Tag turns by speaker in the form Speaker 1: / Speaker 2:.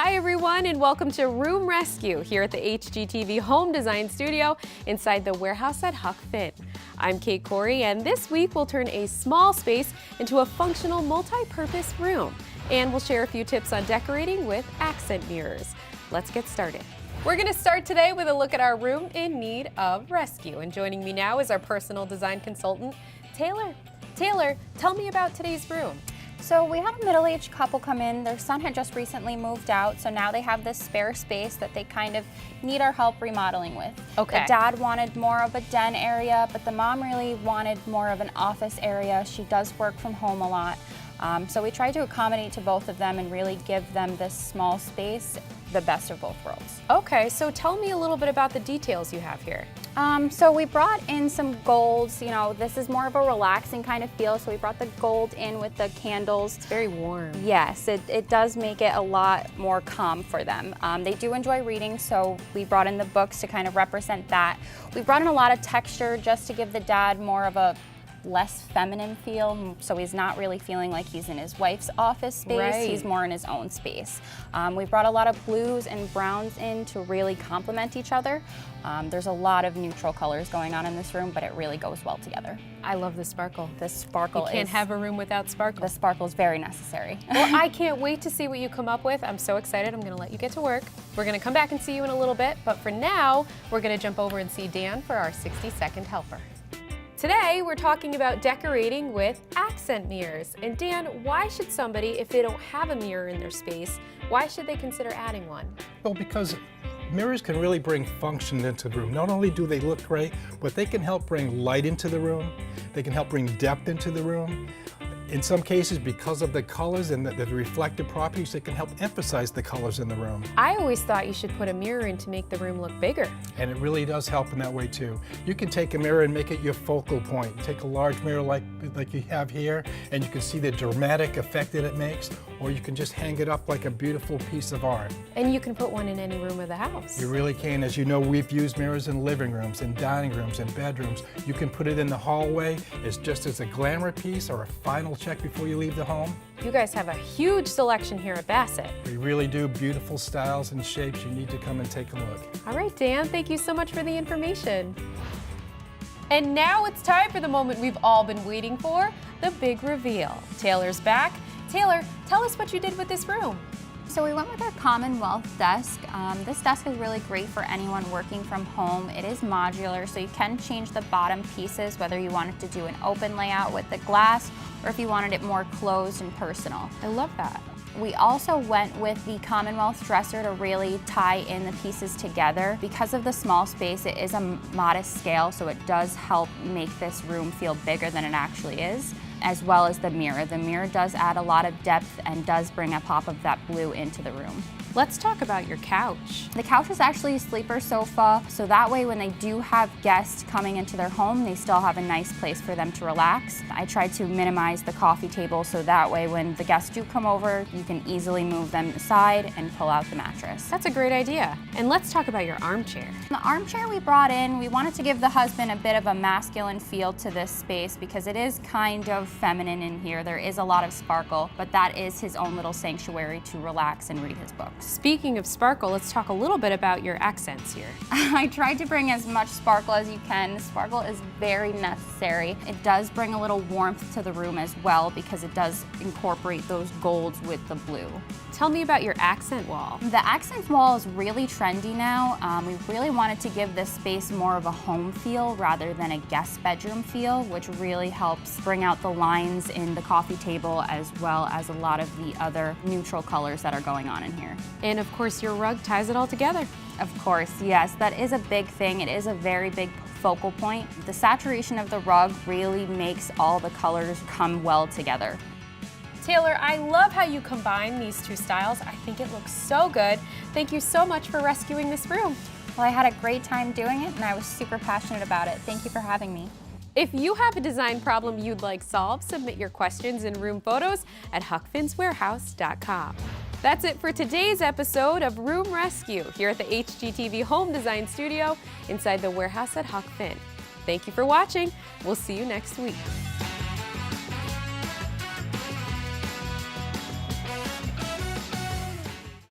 Speaker 1: Hi everyone, and welcome to Room Rescue here at the HGTV Home Design Studio inside the warehouse at Huck. I'm Kate Corey, and this week we'll turn a small space into a functional multi-purpose room, and we'll share a few tips on decorating with accent mirrors. Let's get started. We're going to start today with a look at our room in need of rescue, and joining me now is our personal design consultant, Taylor. Taylor, tell me about today's room.
Speaker 2: So we had a middle-aged couple come in. Their son had just recently moved out, so now they have this spare space that they kind of need our help remodeling with.
Speaker 1: Okay.
Speaker 2: The dad wanted more of a den area, but the mom really wanted more of an office area. She does work from home a lot. So we tried to accommodate to both of them and really give them this small space, the best of both worlds.
Speaker 1: Okay, so tell me a little bit about the details you have here.
Speaker 2: So we brought in some golds. You know, this is more of a relaxing kind of feel, so we brought the gold in with the candles.
Speaker 1: It's very warm.
Speaker 2: Yes, it does make it a lot more calm for them. They do enjoy reading, so we brought in the books to kind of represent that. We brought in a lot of texture just to give the dad more of a less feminine feel, so he's not really feeling like he's in his wife's office space.
Speaker 1: Right.
Speaker 2: He's more in his own space. We brought a lot of blues and browns in to really complement each other. There's a lot of neutral colors going on in this room, but it really goes well together.
Speaker 1: I love the sparkle.
Speaker 2: The sparkle
Speaker 1: You can't have a room without sparkle.
Speaker 2: The sparkle is very necessary.
Speaker 1: Well, I can't wait to see what you come up with. I'm so excited. I'm going to let you get to work. We're going to come back and see you in a little bit, but for now, we're going to jump over and see Dan for our 60-second helper. Today, we're talking about decorating with accent mirrors. And Dan, why should somebody, if they don't have a mirror in their space, why should they consider adding one?
Speaker 3: Well, because mirrors can really bring function into the room. Not only do they look great, but they can help bring light into the room. They can help bring depth into the room. In some cases, because of the colors and the reflective properties, it can help emphasize the colors in the room.
Speaker 1: I always thought you should put a mirror in to make the room look bigger.
Speaker 3: And it really does help in that way too. You can take a mirror and make it your focal point. Take a large mirror like you have here, and you can see the dramatic effect that it makes, or you can just hang it up like a beautiful piece of art.
Speaker 1: And you can put one in any room of the house.
Speaker 3: You really can. As you know, we've used mirrors in living rooms, in dining rooms, in bedrooms. You can put it in the hallway as just as a glamour piece or a final check before you leave the home.
Speaker 1: You guys have a huge selection here at Bassett.
Speaker 3: We really do. Beautiful styles and shapes. You need to come and take a look.
Speaker 1: All right, Dan, thank you so much for the information. And now it's time for the moment we've all been waiting for, the big reveal. Taylor's back. Taylor, tell us what you did with this room.
Speaker 2: So we went with our Commonwealth desk. This desk is really great for anyone working from home. It is modular, so you can change the bottom pieces, whether you wanted to do an open layout with the glass or if you wanted it more closed and personal.
Speaker 1: I love that.
Speaker 2: We also went with the Commonwealth dresser to really tie in the pieces together. Because of the small space, it is a modest scale, so it does help make this room feel bigger than it actually is, as well as the mirror. The mirror does add a lot of depth and does bring a pop of that blue into the room.
Speaker 1: Let's talk about your couch.
Speaker 2: The couch is actually a sleeper sofa, so that way when they do have guests coming into their home, they still have a nice place for them to relax. I tried to minimize the coffee table so that way when the guests do come over, you can easily move them aside and pull out the mattress.
Speaker 1: That's a great idea. And let's talk about your armchair.
Speaker 2: The armchair we brought in, we wanted to give the husband a bit of a masculine feel to this space because it is kind of feminine in here. There is a lot of sparkle, but that is his own little sanctuary to relax and read his books.
Speaker 1: Speaking of sparkle, let's talk a little bit about your accents here.
Speaker 2: I tried to bring as much sparkle as you can. Sparkle is very necessary. It does bring a little warmth to the room as well because it does incorporate those golds with the blue.
Speaker 1: Tell me about your accent wall.
Speaker 2: The accent wall is really trendy now. We really wanted to give this space more of a home feel rather than a guest bedroom feel, which really helps bring out the lines in the coffee table as well as a lot of the other neutral colors that are going on in here.
Speaker 1: And of course, your rug ties it all together.
Speaker 2: Of course, yes, that is a big thing. It is a very big focal point. The saturation of the rug really makes all the colors come well together.
Speaker 1: Taylor, I love how you combine these two styles. I think it looks so good. Thank you so much for rescuing this room.
Speaker 2: Well, I had a great time doing it and I was super passionate about it. Thank you for having me.
Speaker 1: If you have a design problem you'd like solved, submit your questions and room photos at huckfinswarehouse.com. That's it for today's episode of Room Rescue here at the HGTV Home Design Studio inside the warehouse at Huck. Thank you for watching. We'll see you next week.